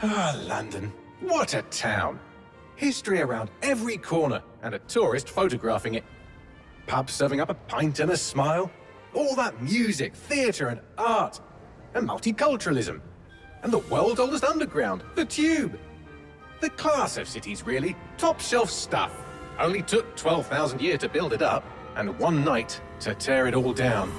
Ah, London. What a town. History around every corner, and a tourist photographing it. Pubs serving up a pint and a smile. All that music, theatre and art. And multiculturalism. And the world's oldest underground, the Tube. The class of cities, really. Top shelf stuff. Only took 12,000 years to build it up, and one night to tear it all down.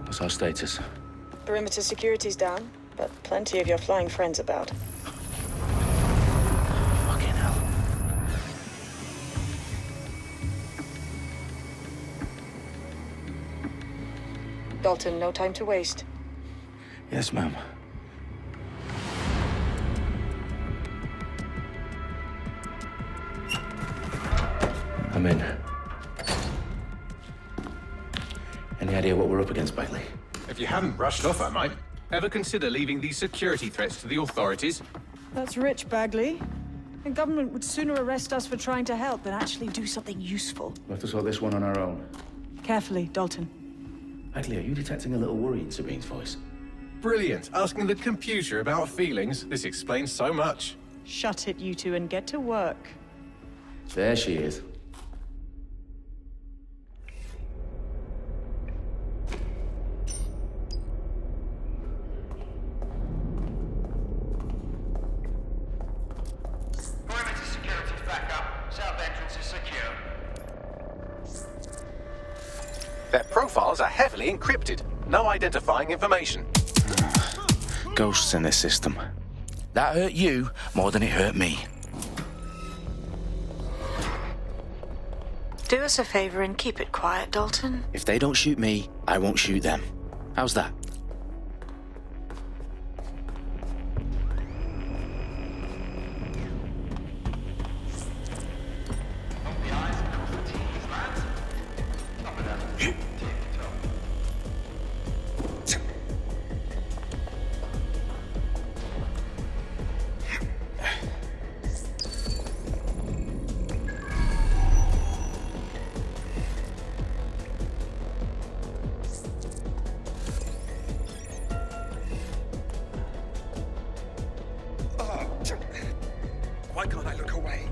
What's our status? Perimeter security's down, but plenty of your flying friends about. Fucking hell. Dalton, no time to waste. Yes, ma'am. I'm in. Any idea what we're up against, Bagley? If you hadn't rushed off, I might. Ever consider leaving these security threats to the authorities? That's rich, Bagley. The government would sooner arrest us for trying to help than actually do something useful. We'll have to sort this one on our own. Carefully, Dalton. Bagley, are you detecting a little worry in Sabine's voice? Brilliant. Asking the computer about feelings. This explains so much. Shut it, you two, and get to work. There she is. Perimeter security's back up. South entrance is secure. Their profiles are heavily encrypted. No identifying information. Ghosts in this system. That hurt you more than it hurt me. Do us a favor and keep it quiet, Dalton. If they don't shoot me, I won't shoot them. How's that? Why can't I look away?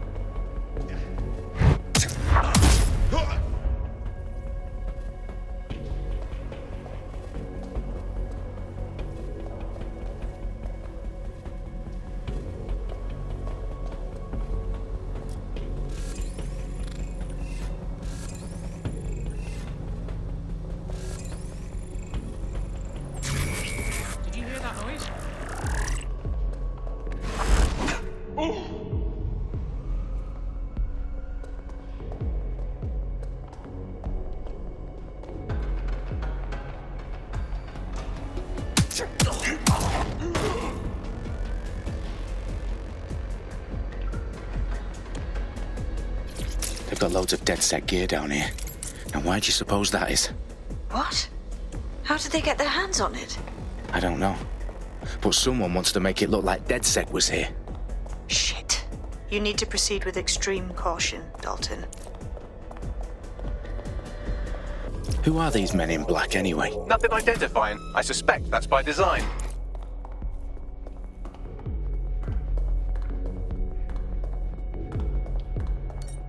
Did you hear that noise? They've got loads of DedSec gear down here. And why do you suppose that is? What? How did they get their hands on it? I don't know. But someone wants to make it look like DedSec was here. Shit. You need to proceed with extreme caution, Dalton. Who are these men in black anyway? Nothing identifying. I suspect that's by design.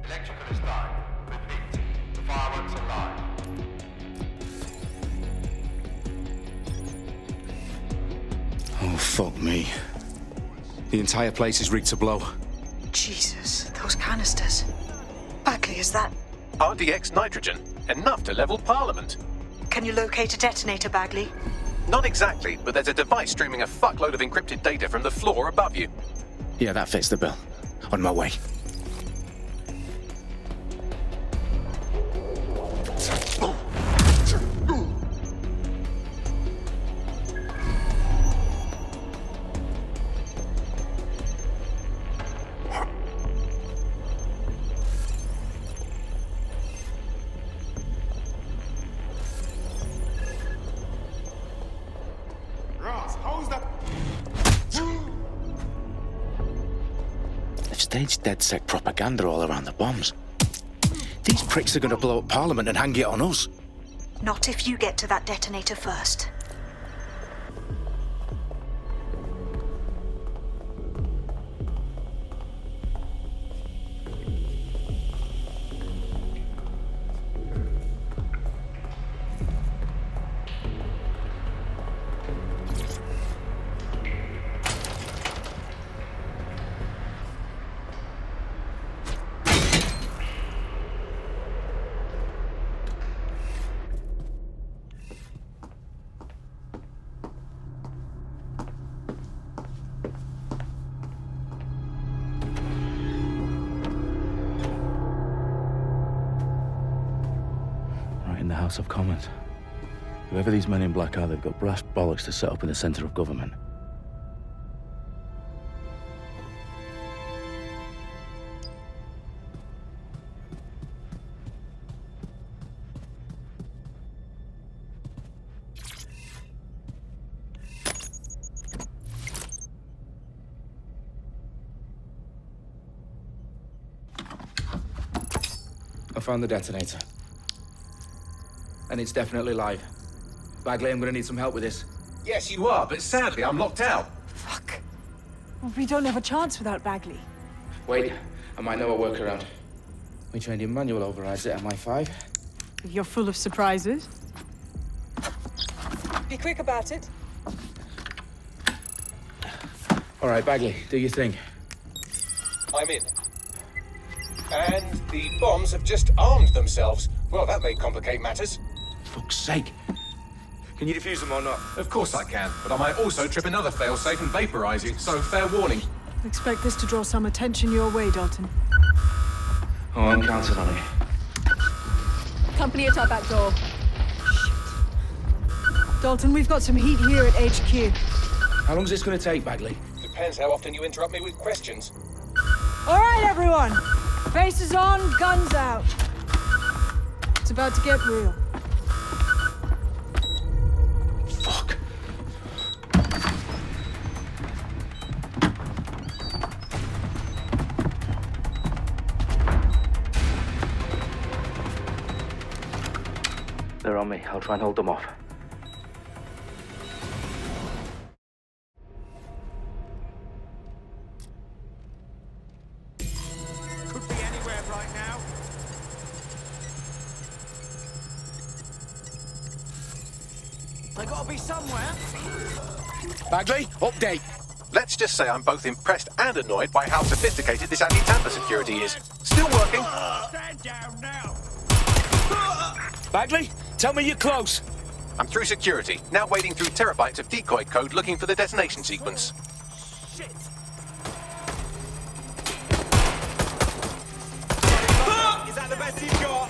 Electrical is live. Repeat. The fireworks are live. Oh, fuck me. The entire place is rigged to blow. Jesus, those canisters. Bagley, is that... RDX nitrogen. Enough to level Parliment. Can you locate a detonator, Bagley? Not exactly, but there's a device streaming a fuckload of encrypted data from the floor above you. Yeah, that fits the bill. On my way. Staged DedSec propaganda all around the bombs. These pricks are gonna blow up Parliament and hang it on us. Not if you get to that detonator first. In the House of Commons. Whoever these men in black are, they've got brass bollocks to set up in the centre of government. I found the detonator. And it's definitely live. Bagley, I'm gonna need some help with this. Yes, you are, but sadly, I'm locked out. Fuck. Well, we don't have a chance without Bagley. Wait, I might know a workaround. We trained in manual overrides at MI5. You're full of surprises. Be quick about it. All right, Bagley, do your thing. I'm in. And the bombs have just armed themselves. Well, that may complicate matters. Fuck's sake. Can you defuse them or not? Of course I can, but I might also trip another failsafe and vaporize you, so fair warning. Expect this to draw some attention your way, Dalton. Oh, I'm counting on it. Company at our back door. Dalton, we've got some heat here at HQ. How long's this gonna take, Bagley? Depends how often you interrupt me with questions. All right, everyone. Faces on, guns out. It's about to get real. Fuck. They're on me. I'll try and hold them off. Could be anywhere right now. They gotta be somewhere. Bagley, update. Let's just say I'm both impressed and annoyed by how sophisticated this anti-tamper security is. Still working. Stand down now. Bagley, tell me you're close. I'm through security, now wading through terabytes of decoy code looking for the detonation sequence. Shit. Is that the best you've got?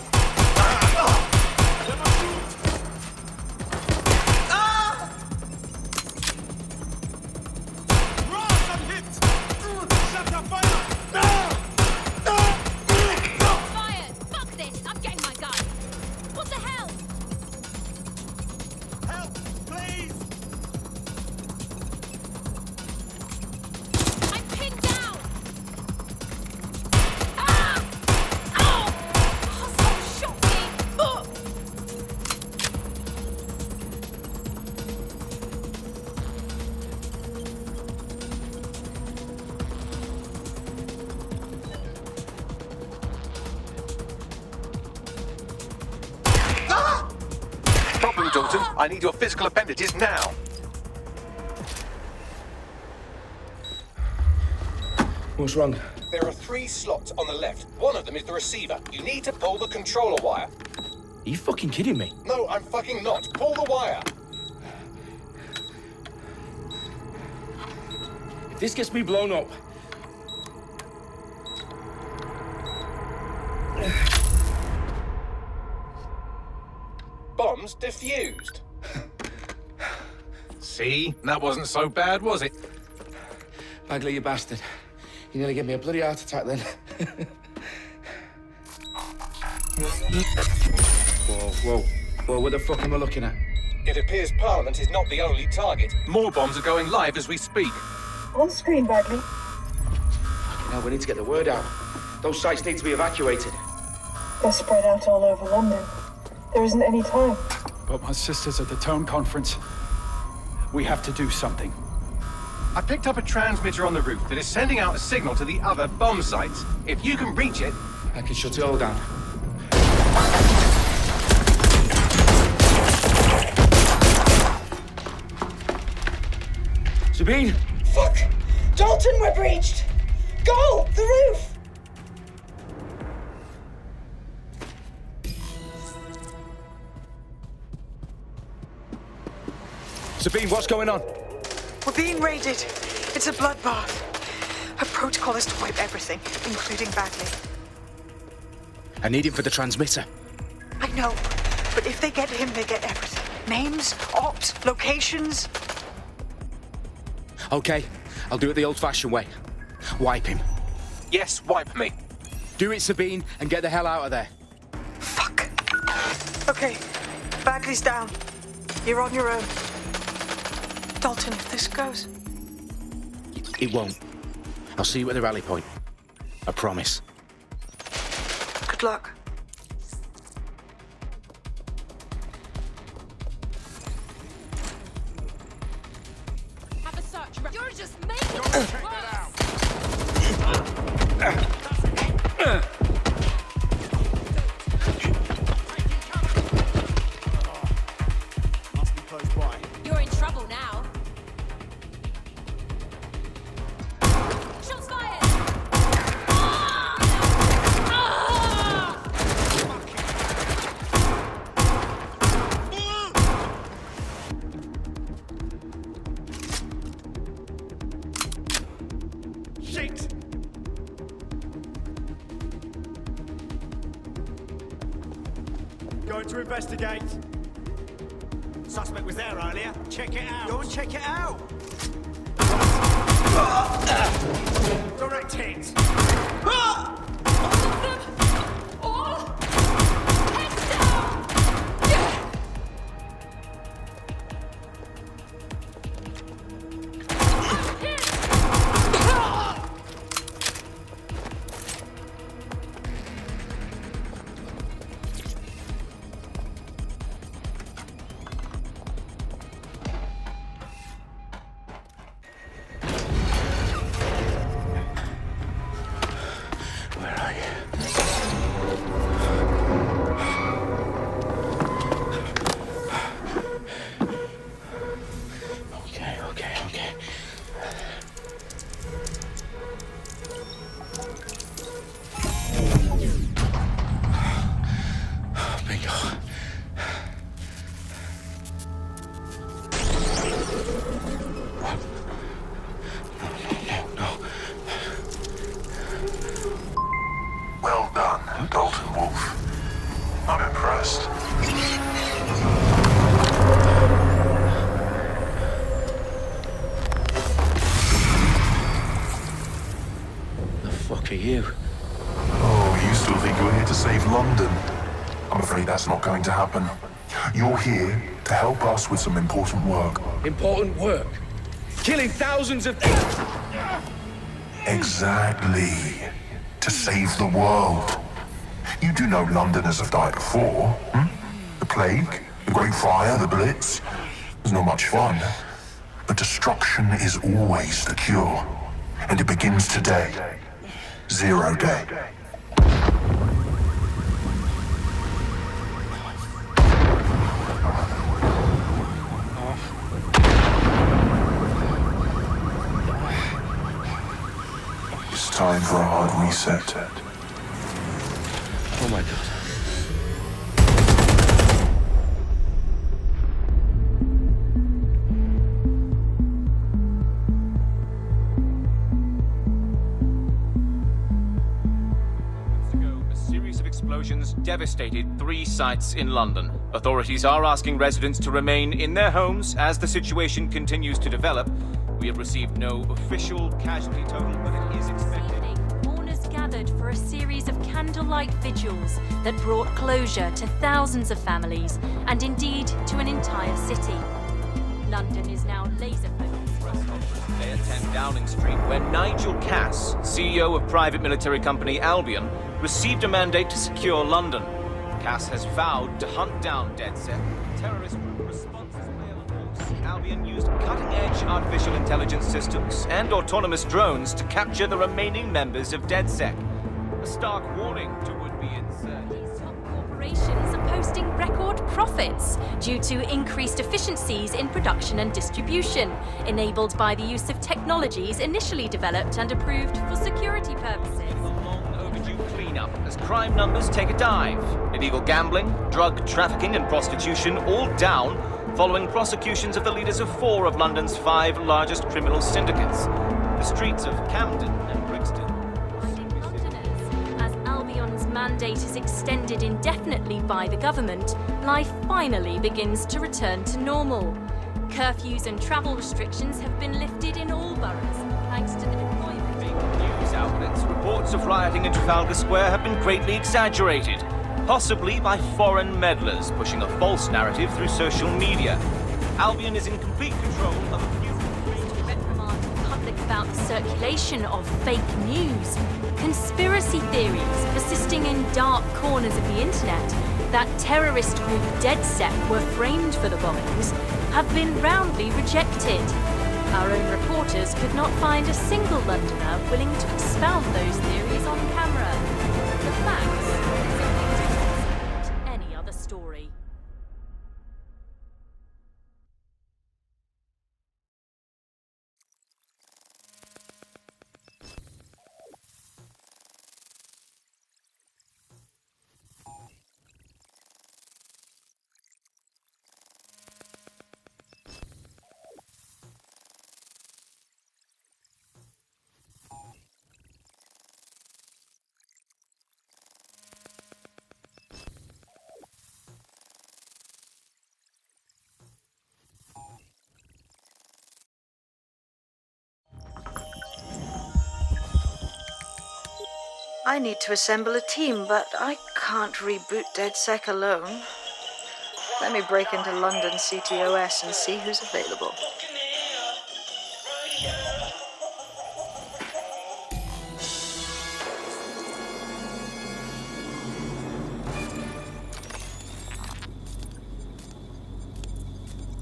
Ross, I'm hit. Shut the fire. Fired! Fuck this! I'm getting my gun! What the hell? Help, please. I'm pinned down! Ah! Ow! Hustle shot me! Ugh! Problem, Dalton. I need your physical appendages now. What's wrong? There are 3 slots on the left. One of them is the receiver. You need to pull the controller wire. Are you fucking kidding me? No, I'm fucking not. Pull the wire. If this gets me blown up... Bombs defused. See? That wasn't so bad, was it? Bagley, you bastard. You nearly gave me a bloody heart attack then. Whoa. What the fuck am I looking at? It appears Parliament is not the only target. More bombs are going live as we speak. On screen, Bagley. Now we need to get the word out. Those sites need to be evacuated. They're spread out all over London. There isn't any time. But my sister's at the Tone Conference. We have to do something. I picked up a transmitter on the roof that is sending out a signal to the other bomb sites. If you can reach it... I can shut it all down. Sabine! Fuck! Dalton, we're breached! Go! The roof! Sabine, what's going on? We're being raided. It's a bloodbath. Her protocol is to wipe everything, including Bagley. I need him for the transmitter. I know, but if they get him, they get everything. Names, ops, locations. Okay, I'll do it the old-fashioned way. Wipe him. Yes, wipe me. Do it, Sabine, and get the hell out of there. Fuck. Okay, Bagley's down. You're on your own. Dalton, if this goes... It won't. I'll see you at the rally point. I promise. Good luck. Have a search. You're just making it worse. Must be close by. You're in trouble now. Shots fired! Shit! Going to investigate. Suspect was there earlier. Check it out. Go and check it out. Direct hit. All of them! All! Heads down! Where are you? Okay. Bingo. What? No. Well done, Dalton Wolf. I'm impressed. The fuck are you? Oh, you still think you're here to save London? I'm afraid that's not going to happen. You're here to help us with some important work. Important work. Killing thousands of... Exactly. To save the world. You do know Londoners have died before, hmm? The plague, the Great Fire, the Blitz. It's not much fun. But destruction is always the cure. And it begins today. 0 day. It's time for a hard reset. Oh my god. A series of explosions devastated 3 sites in London. Authorities are asking residents to remain in their homes as the situation continues to develop. We have received no official casualty total, but it is expected. Mourners gathered for a series of candlelight vigils that brought closure to thousands of families and indeed to an entire city. London is now laser focused. They at 10 Downing Street, where Nigel Cass, CEO of private military company Albion, received a mandate to secure London. Cass has vowed to hunt down DedSec. Terrorist group response is way of force. Albion used cutting-edge artificial intelligence systems and autonomous drones to capture the remaining members of DedSec. A stark warning to would-be insurgents. Top corporations are posting record profits due to increased efficiencies in production and distribution, enabled by the use of technologies initially developed and approved for security purposes. Cleanup as crime numbers take a dive. Illegal gambling, drug trafficking and prostitution all down following prosecutions of the leaders of 4 of London's 5 largest criminal syndicates. The streets of Camden and Brixton. Londoners, as Albion's mandate is extended indefinitely by the government, life finally begins to return to normal. Curfews and travel restrictions have been lifted in all boroughs, thanks to the deployment. News outlets, reports of rioting in Trafalgar Square have been greatly exaggerated, possibly by foreign meddlers pushing a false narrative through social media. Albion is in complete control of a few reprimand the public about the circulation of fake news, conspiracy theories persisting in dark corners of the internet that terrorist group DedSec were framed for the bombings have been roundly rejected. Our own reporters could not find a single Londoner willing to expound those theories on camera. The facts simply support any other story. I need to assemble a team, but I can't reboot DedSec alone. Let me break into London CTOS and see who's available.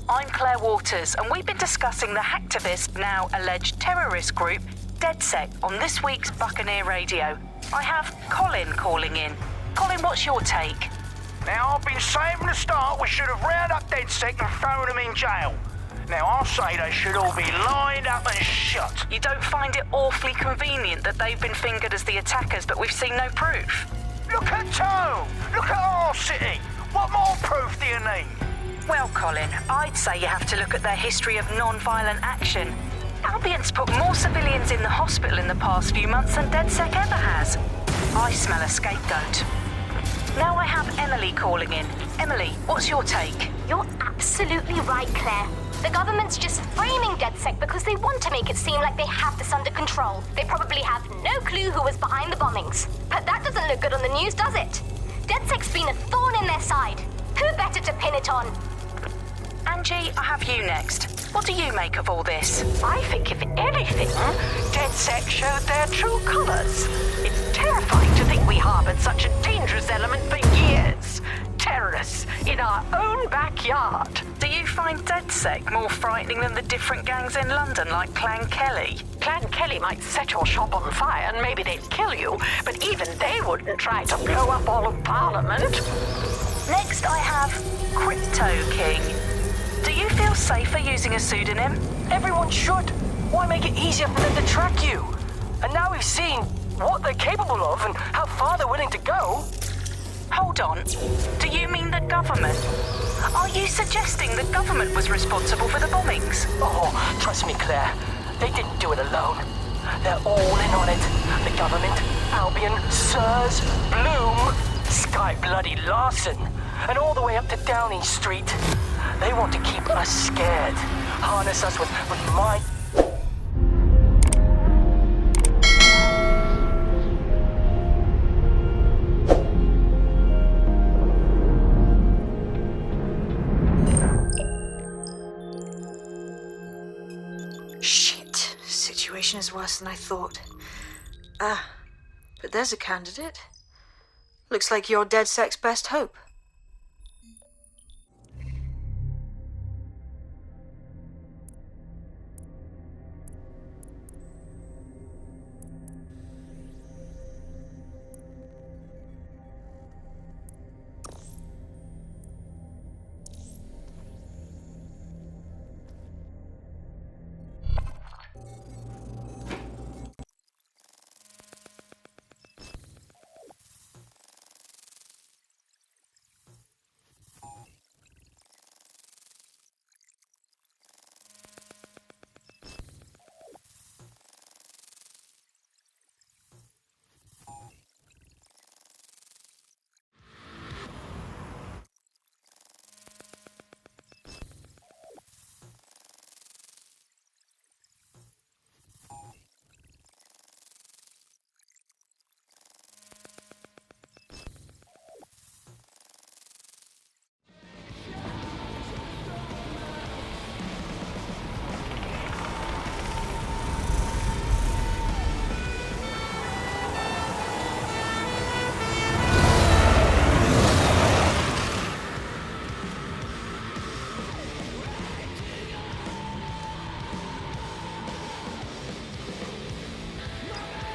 I'm Claire Waters, and we've been discussing the hacktivist, now alleged terrorist group, DedSec, on this week's Buccaneer Radio. I have Colin calling in. Colin, what's your take? Now, I've been saying from the start we should have rounded up DedSec and thrown them in jail. Now, I'll say they should all be lined up and shot. You don't find it awfully convenient that they've been fingered as the attackers, but we've seen no proof? Look at Tone! Look at our city! What more proof do you need? Well, Colin, I'd say you have to look at their history of non-violent action. Albion's put more civilians in the hospital in the past few months than DedSec ever has. I smell a scapegoat. Now I have Emily calling in. Emily, what's your take? You're absolutely right, Claire. The government's just framing DedSec because they want to make it seem like they have this under control. They probably have no clue who was behind the bombings. But that doesn't look good on the news, does it? DedSec's been a thorn in their side. Who better to pin it on? Angie, I have you next. What do you make of all this? I think, if anything, DedSec showed their true colors. It's terrifying to think we harbored such a dangerous element for years. Terrorists in our own backyard. Do you find DedSec more frightening than the different gangs in London, like Clan Kelly? Clan Kelly might set your shop on fire and maybe they'd kill you, but even they wouldn't try to blow up all of Parliament. Next, I have Crypto King. Do you feel safer using a pseudonym? Everyone should. Why make it easier for them to track you? And now we've seen what they're capable of and how far they're willing to go. Hold on. Do you mean the government? Are you suggesting the government was responsible for the bombings? Oh, trust me, Claire. They didn't do it alone. They're all in on it. The government, Albion, Sirs, Blume, Sky Bloody Larson, and all the way up to Downing Street. They want to keep us scared. Harness us with mind. situation is worse than I thought. But there's a candidate. Looks like you're DedSec's best hope.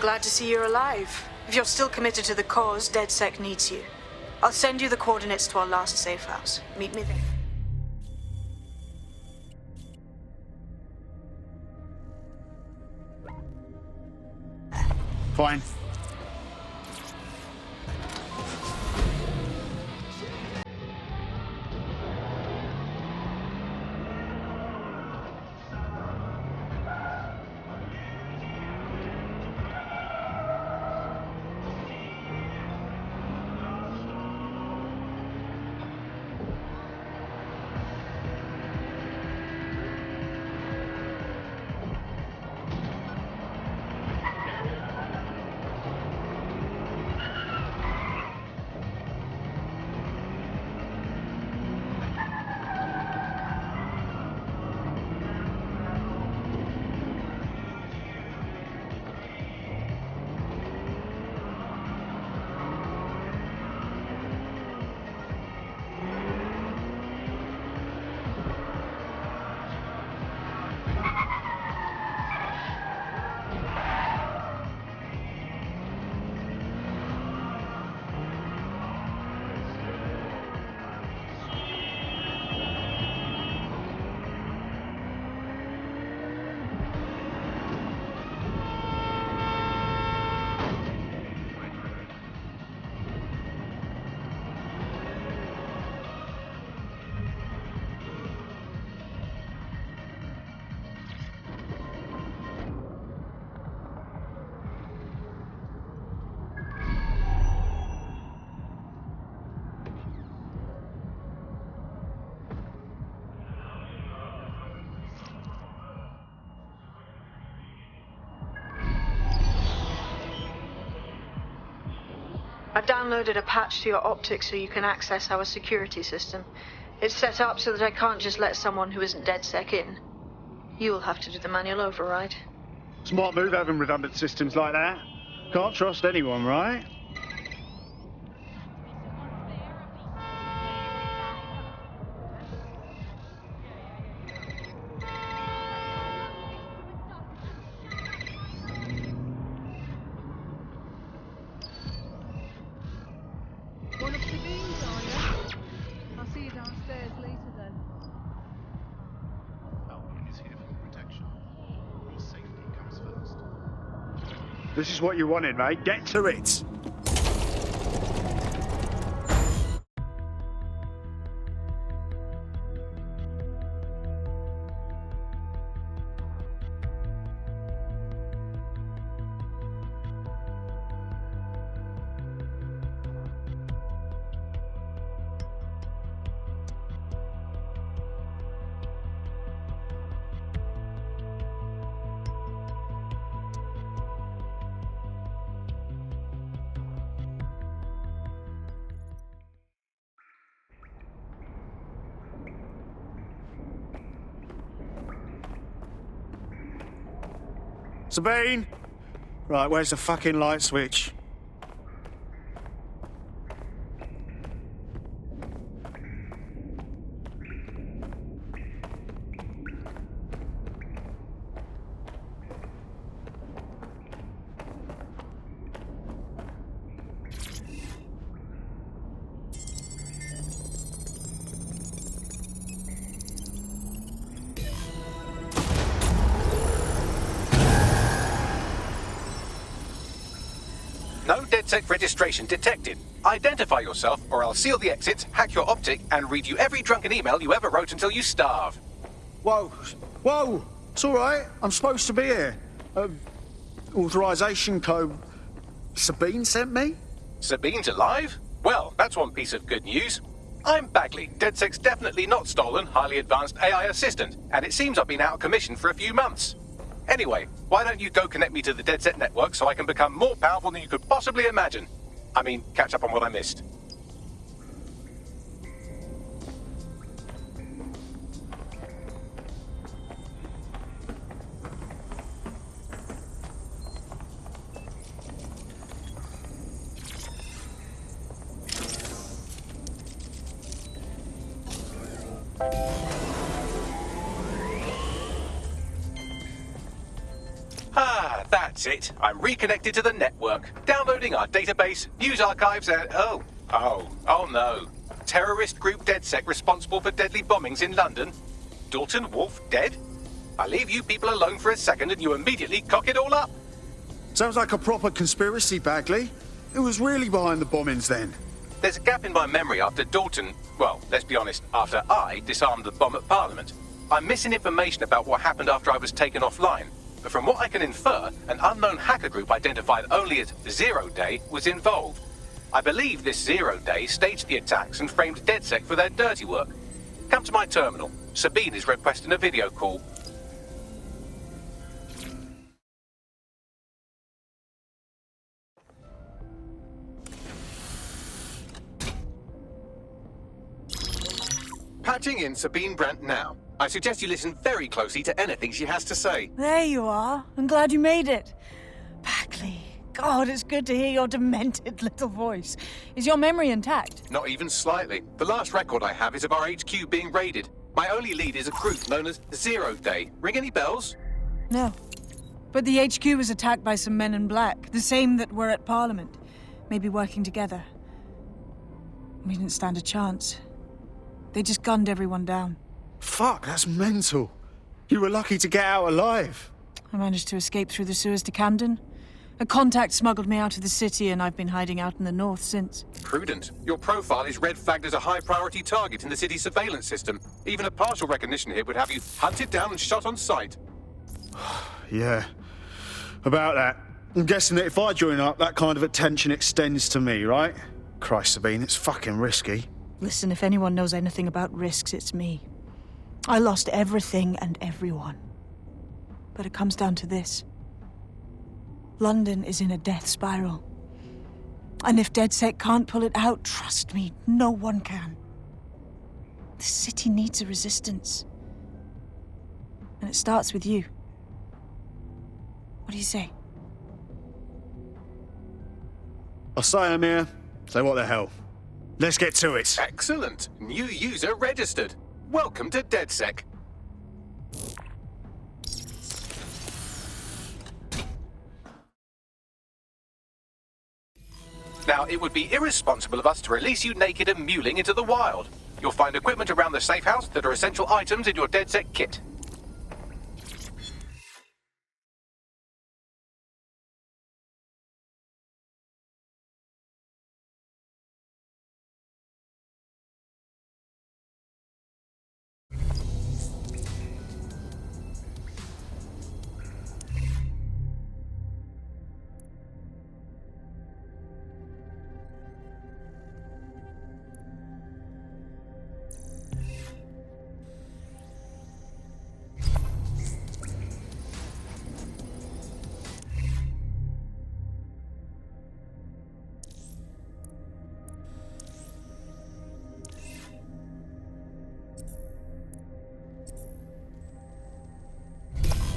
Glad to see you're alive. If you're still committed to the cause, DedSec needs you. I'll send you the coordinates to our last safe house. Meet me there. Fine. I've downloaded a patch to your optics so you can access our security system. It's set up so that I can't just let someone who isn't DedSec in. You'll have to do the manual override. Smart move having redundant systems like that. Can't trust anyone, right? One of the beans, are you? I'll see you downstairs later then. Albion is here for protection. Your safety comes first. This is what you wanted, mate. Get to it. Sabine! Right, where's the fucking light switch? No DedSec registration detected. Identify yourself, or I'll seal the exits, hack your optic, and read you every drunken email you ever wrote until you starve. Whoa! Whoa! It's all right. I'm supposed to be here. Authorization code Sabine sent me? Sabine's alive? Well, that's one piece of good news. I'm Bagley, DedSec's definitely not stolen, highly advanced AI assistant, and it seems I've been out of commission for a few months. Anyway, why don't you go connect me to the DedSec network so I can become more powerful than you could possibly imagine? I mean, catch up on what I missed. Ah, that's it. I'm reconnected to the network, downloading our database, news archives, and oh no. Terrorist group DedSec responsible for deadly bombings in London. Dalton Wolf dead? I leave you people alone for a second and you immediately cock it all up. Sounds like a proper conspiracy, Bagley. Who was really behind the bombings then? There's a gap in my memory after Dalton, well, let's be honest, after I disarmed the bomb at Parliment. I'm missing information about what happened after I was taken offline. But from what I can infer, an unknown hacker group identified only as Zero Day was involved. I believe this Zero Day staged the attacks and framed DedSec for their dirty work. Come to my terminal. Sabine is requesting a video call. Patching in Sabine Brandt now. I suggest you listen very closely to anything she has to say. There you are. I'm glad you made it. Bagley, God, it's good to hear your demented little voice. Is your memory intact? Not even slightly. The last record I have is of our HQ being raided. My only lead is a group known as Zero Day. Ring any bells? No. But the HQ was attacked by some men in black, the same that were at Parliment. Maybe working together. We didn't stand a chance. They just gunned everyone down. Fuck, that's mental. You were lucky to get out alive. I managed to escape through the sewers to Camden. A contact smuggled me out of the city, and I've been hiding out in the north since. Prudent. Your profile is red flagged as a high-priority target in the city's surveillance system. Even a partial recognition here would have you hunted down and shot on sight. Yeah, about that. I'm guessing that if I join up, that kind of attention extends to me, right? Christ, Sabine, it's fucking risky. Listen, if anyone knows anything about risks, it's me. I lost everything and everyone. But it comes down to this. London is in a death spiral. And if DedSec can't pull it out, trust me, no one can. The city needs a resistance. And it starts with you. What do you say? I say I'm here. So what the hell? Let's get to it. Excellent. New user registered. Welcome to DedSec. Now, it would be irresponsible of us to release you naked and mewling into the wild. You'll find equipment around the safe house that are essential items in your DedSec kit.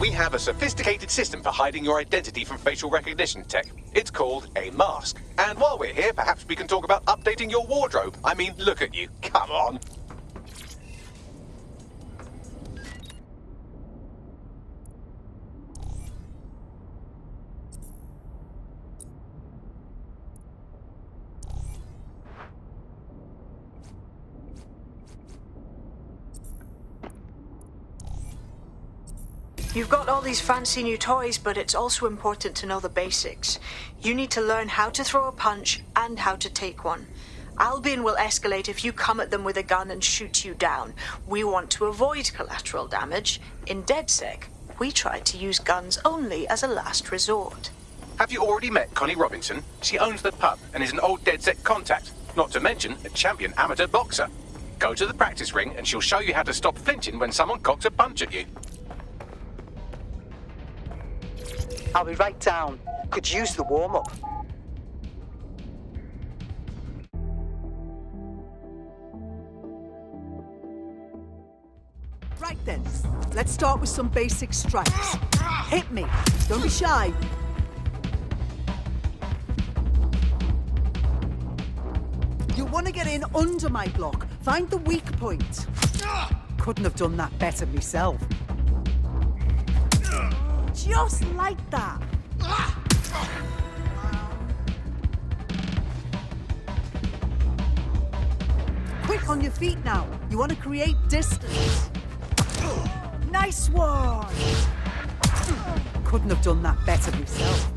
We have a sophisticated system for hiding your identity from facial recognition tech. It's called a mask. And while we're here, perhaps we can talk about updating your wardrobe. I mean, look at you. Come on. You've got all these fancy new toys, but it's also important to know the basics. You need to learn how to throw a punch and how to take one. Albion will escalate if you come at them with a gun and shoot you down. We want to avoid collateral damage. In DedSec, we try to use guns only as a last resort. Have you already met Connie Robinson? She owns the pub and is an old DedSec contact, not to mention a champion amateur boxer. Go to the practice ring and she'll show you how to stop flinching when someone cocks a punch at you. I'll be right down. Could use the warm-up. Right then, let's start with some basic strikes. Hit me. Don't be shy. You want to get in under my block. Find the weak point. Couldn't have done that better myself. Just like that. Quick on your feet now. You want to create distance. Nice one. Couldn't have done that better myself.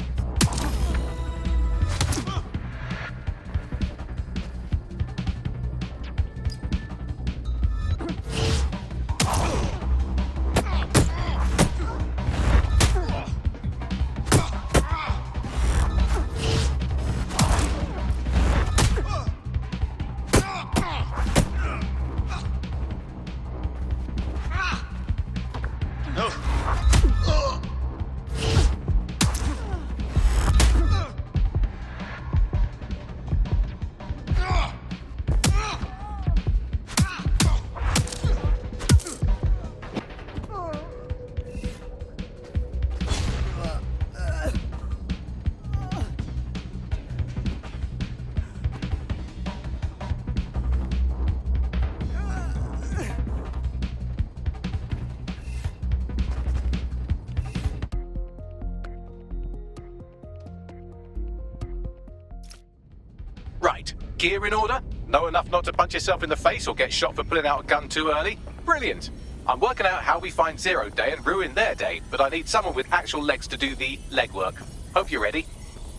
Right. Gear in order? Know enough not to punch yourself in the face or get shot for pulling out a gun too early? Brilliant. I'm working out how we find Zero Day and ruin their day, but I need someone with actual legs to do the legwork. Hope you're ready.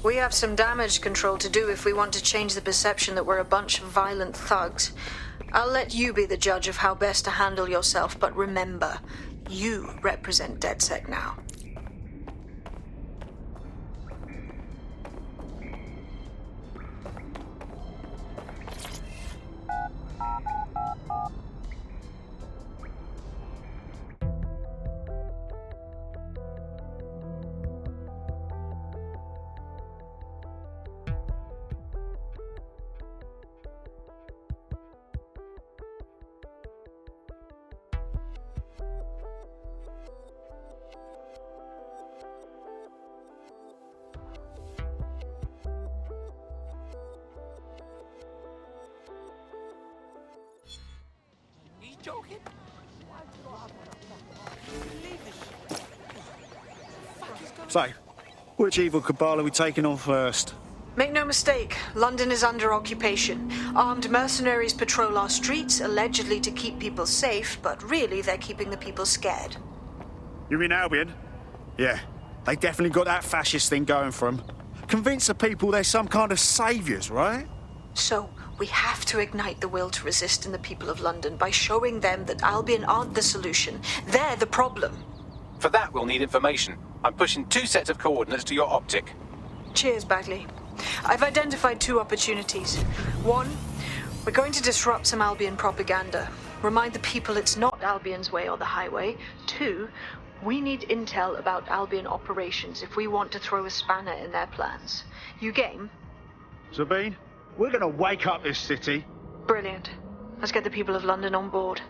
We have some damage control to do if we want to change the perception that we're a bunch of violent thugs. I'll let you be the judge of how best to handle yourself, but remember, you represent DedSec now. Joking? So, which evil cabal are we taking on first? Make no mistake, London is under occupation. Armed mercenaries patrol our streets, allegedly to keep people safe, but really they're keeping the people scared. You mean Albion? Yeah, they definitely got that fascist thing going for them. Convince the people they're some kind of saviours, right? So, we have to ignite the will to resist in the people of London by showing them that Albion aren't the solution. They're the problem. For that, we'll need information. I'm pushing 2 sets of coordinates to your optic. Cheers, Bagley. I've identified 2 opportunities. 1, we're going to disrupt some Albion propaganda. Remind the people it's not Albion's way or the highway. 2, we need intel about Albion operations if we want to throw a spanner in their plans. You game? Sabine, we're gonna wake up this city. Brilliant. Let's get the people of London on board.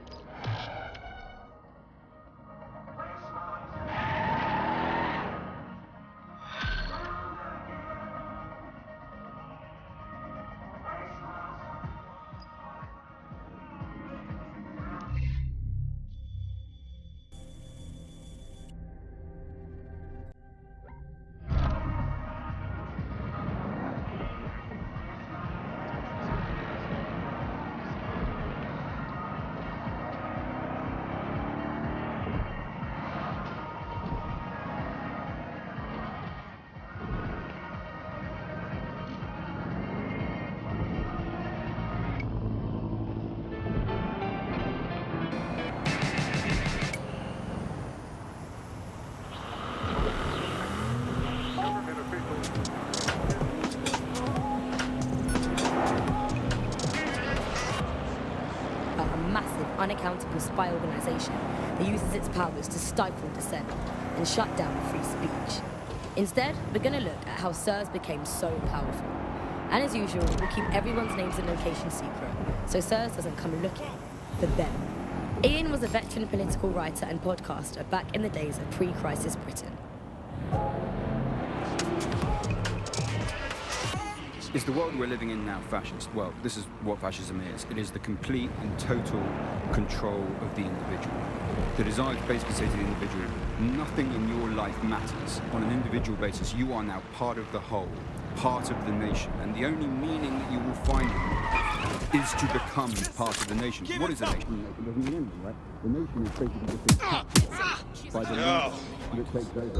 unaccountable spy organization that uses its powers to stifle dissent and shut down free speech. Instead, we're going to look at how SIRS became so powerful. And as usual, we'll keep everyone's names and locations secret, so SIRS doesn't come looking for them. Ian was a veteran political writer and podcaster back in the days of pre-crisis Britain. Is the world we're living in now fascist? Well, this is what fascism is. It is the complete and total control of the individual. The desire to basically say to the individual, nothing in your life matters. On an individual basis, you are now part of the whole, part of the nation, and the only meaning that you will find is to become part of the nation. What is a nation? The nation doesn't mean anything, right? The nation is basically just captured by the leader that takes over.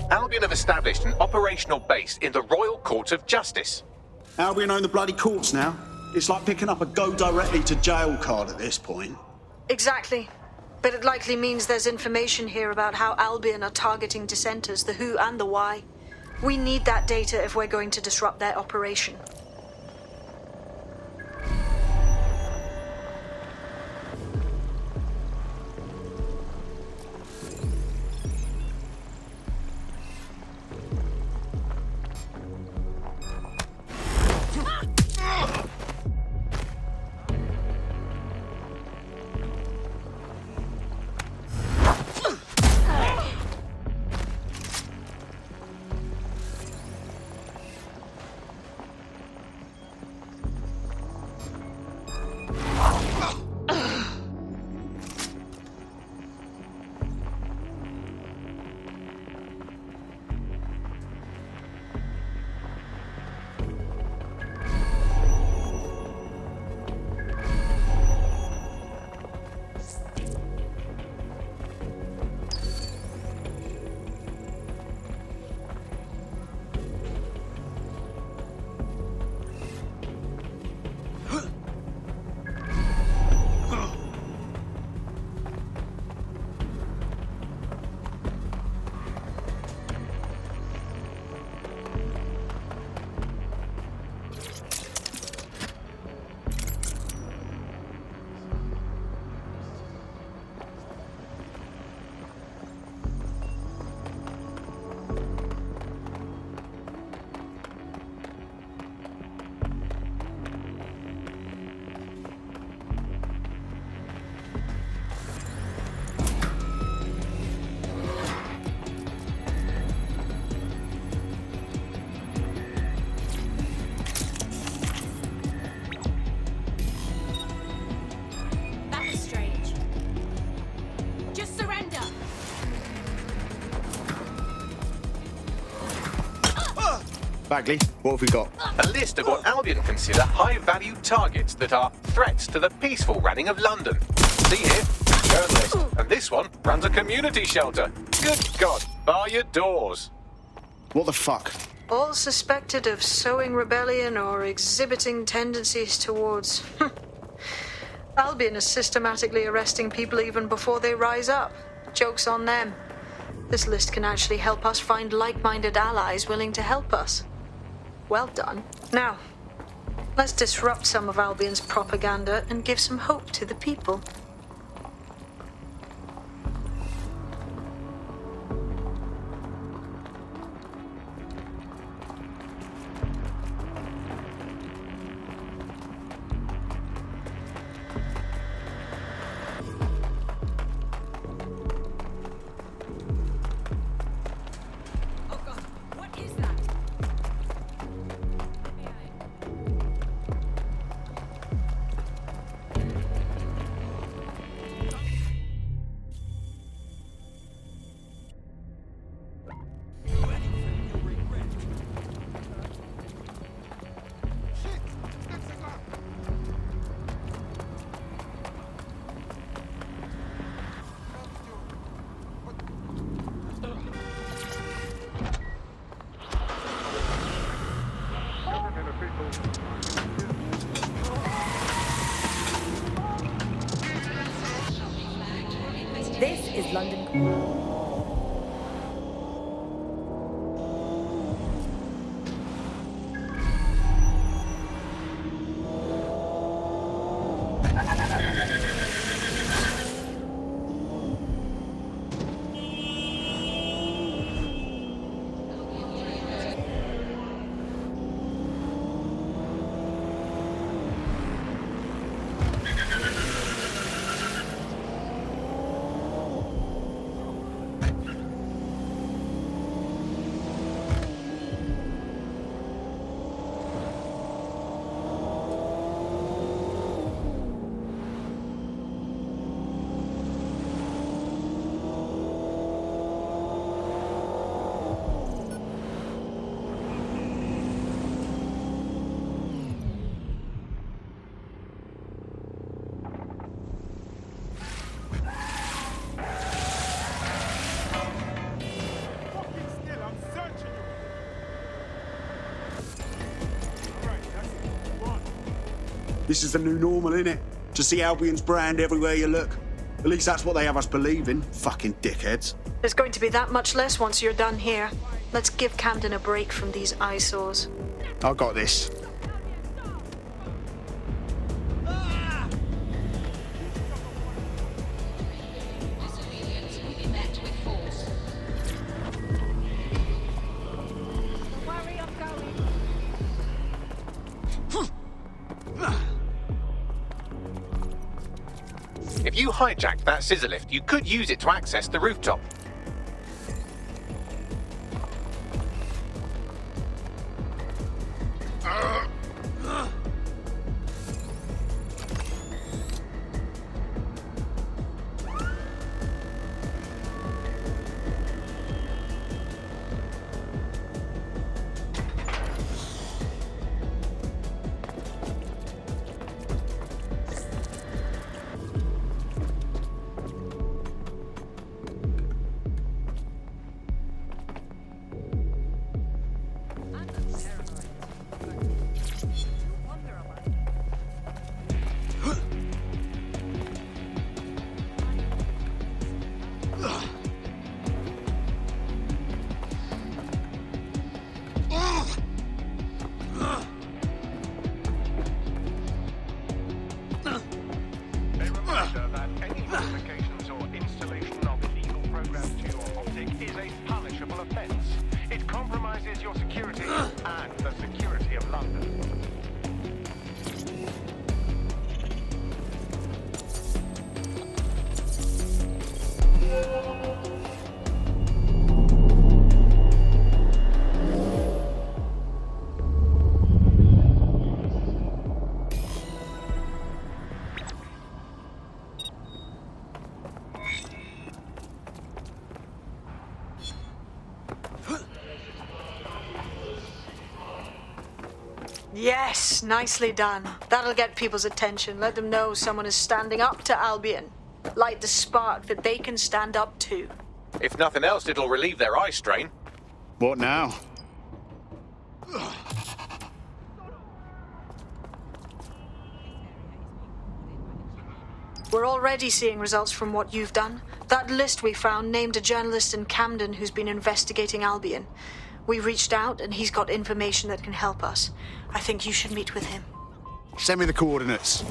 Albion have established an operational base in the Royal Court of Justice. Albion own the bloody courts now. It's like picking up a go directly to jail card at this point. Exactly. But it likely means there's information here about how Albion are targeting dissenters, the who and the why. We need that data if we're going to disrupt their operation. Bagley, what have we got? A list of what Albion consider high-value targets that are threats to the peaceful running of London. See here, journalist, and this one runs a community shelter. Good God, bar your doors. What the fuck? All suspected of sowing rebellion or exhibiting tendencies towards... Albion is systematically arresting people even before they rise up. Joke's on them. This list can actually help us find like-minded allies willing to help us. Well done. Now, let's disrupt some of Albion's propaganda and give some hope to the people. This is London. This is the new normal, innit? To see Albion's brand everywhere you look. At least that's what they have us believing. Fucking dickheads. There's going to be that much less once you're done here. Let's give Camden a break from these eyesores. I got this. If you hijacked that scissor lift, you could use it to access the rooftop. Yes, nicely done. That'll get people's attention. Let them know someone is standing up to Albion. Light the spark that they can stand up to. If nothing else, it'll relieve their eye strain. What now? We're already seeing results from what you've done. That list we found named a journalist in Camden who's been investigating Albion. We reached out and he's got information that can help us. I think you should meet with him. Send me the coordinates.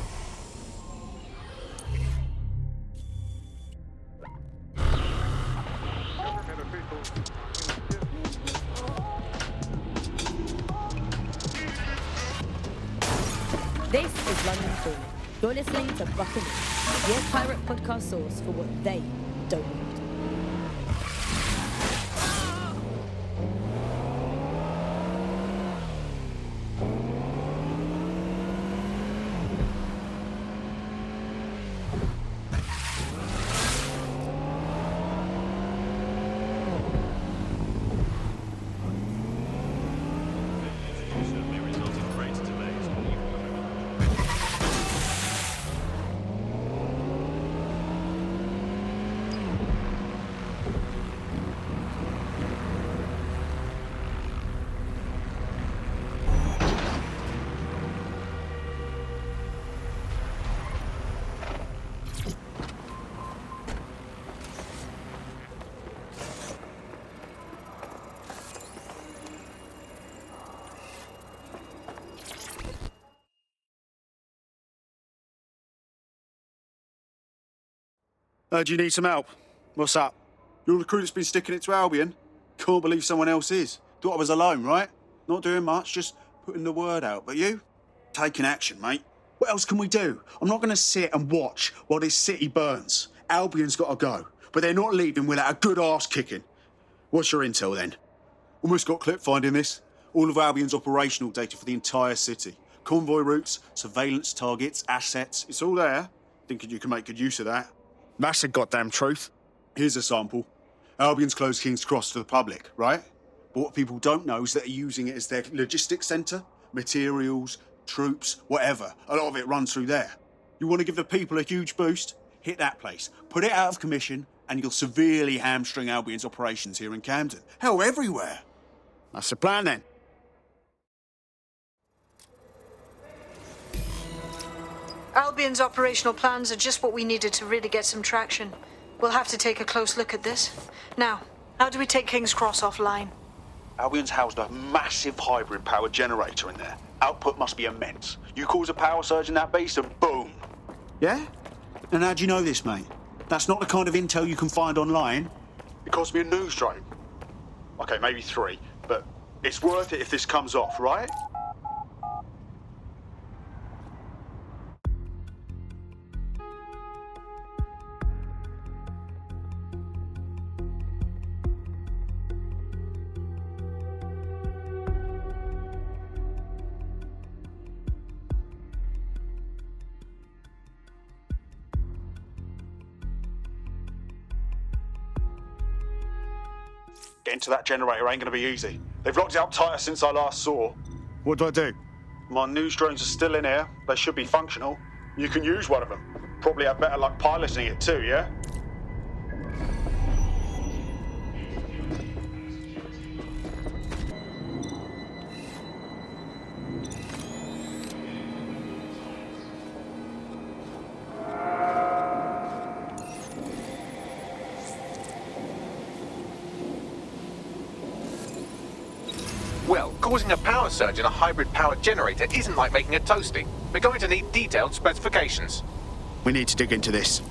This is London Calling. You're listening to Buccaneers, your pirate podcast source for what they don't want. Do you need some help? What's up? You're the crew that's been sticking it to Albion? Can't believe someone else is. Thought I was alone, right? Not doing much, just putting the word out. But you? Taking action, mate. What else can we do? I'm not going to sit and watch while this city burns. Albion's got to go, but they're not leaving without a good arse kicking. What's your intel, then? Almost got clip finding this. All of Albion's operational data for the entire city. Convoy routes, surveillance targets, assets. It's all there. Thinking you can make good use of that. That's the goddamn truth. Here's a sample. Albion's closed King's Cross to the public, right? But what people don't know is that they're using it as their logistics centre. Materials, troops, whatever. A lot of it runs through there. You want to give the people a huge boost? Hit that place. Put it out of commission, and you'll severely hamstring Albion's operations here in Camden. Hell, everywhere. That's the plan, then. Albion's operational plans are just what we needed to really get some traction. We'll have to take a close look at this. Now, how do we take King's Cross offline? Albion's housed a massive hybrid power generator in there. Output must be immense. You cause a power surge in that base and boom. Yeah? And how do you know this, mate? That's not the kind of intel you can find online. It cost me a news drone. Okay, maybe 3, but it's worth it if this comes off, right? Getting to that generator ain't gonna be easy. They've locked it up tighter since I last saw. What do I do? My news drones are still in here. They should be functional. You can use one of them. Probably have better luck piloting it too, yeah? Well, causing a power surge in a hybrid power generator isn't like making a toasty. We're going to need detailed specifications. We need to dig into this.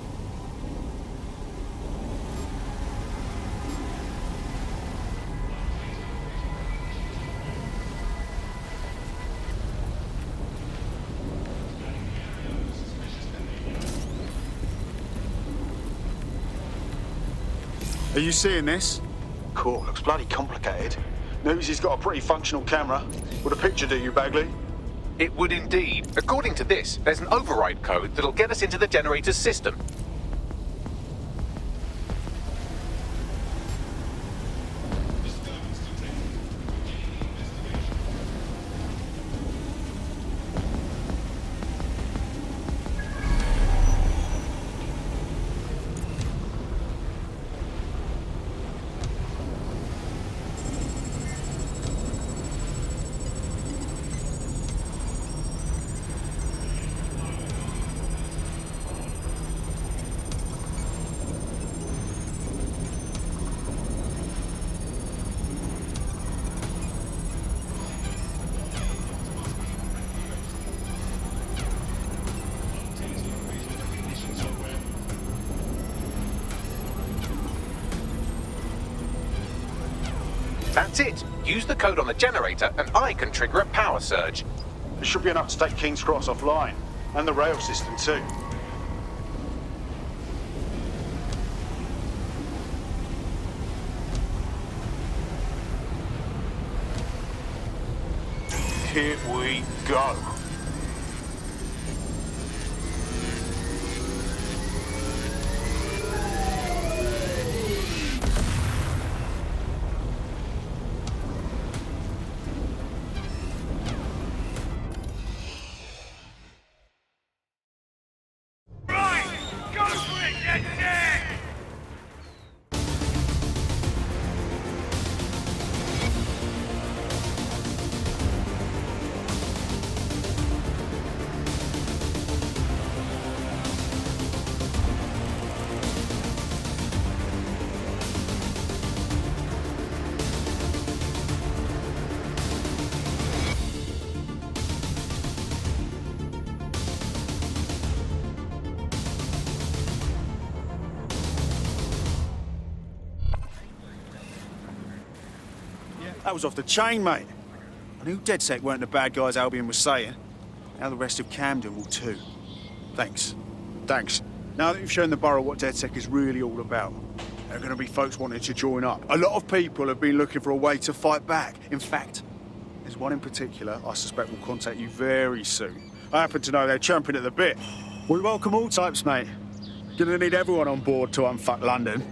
Are you seeing this? Cool, looks bloody complicated. Newsy's got a pretty functional camera. Would a picture do you, Bagley? It would indeed. According to this, there's an override code that'll get us into the generator's system. That's it. Use the code on the generator and I can trigger a power surge. It should be enough to take King's Cross offline. And the rail system too. Here we go. That was off the chain, mate. I knew DedSec weren't the bad guys Albion was saying. Now the rest of Camden will too. Thanks. Thanks. Now that you've shown the borough what DedSec is really all about, there are going to be folks wanting to join up. A lot of people have been looking for a way to fight back. In fact, there's one in particular I suspect will contact you very soon. I happen to know they're champing at the bit. We welcome all types, mate. Gonna need everyone on board to unfuck London.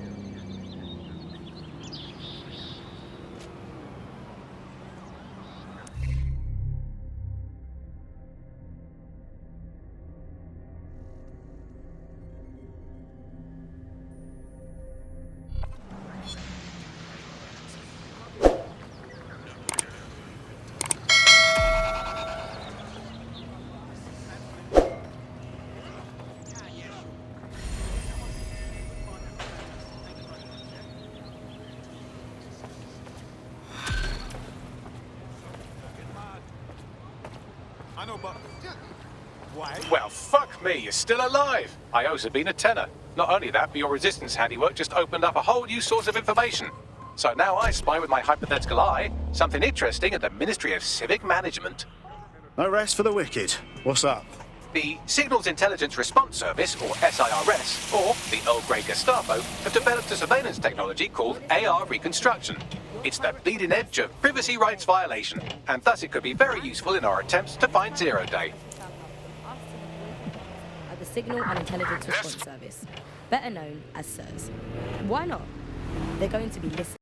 Well, fuck me, you're still alive. I owes have been a tenner. Not only that, but your resistance handiwork just opened up a whole new source of information. So now I spy with my hypothetical eye something interesting at the Ministry of Civic Management. No rest for the wicked. What's up? The Signals Intelligence Response Service, or SIRS, or the Earl Grey Gestapo, have developed a surveillance technology called AR Reconstruction. It's the bleeding edge of privacy rights violation, and thus it could be very useful in our attempts to find Zero Day. At the Signal and Intelligence Response Service, better known as SIRS. Why not? They're going to be listening.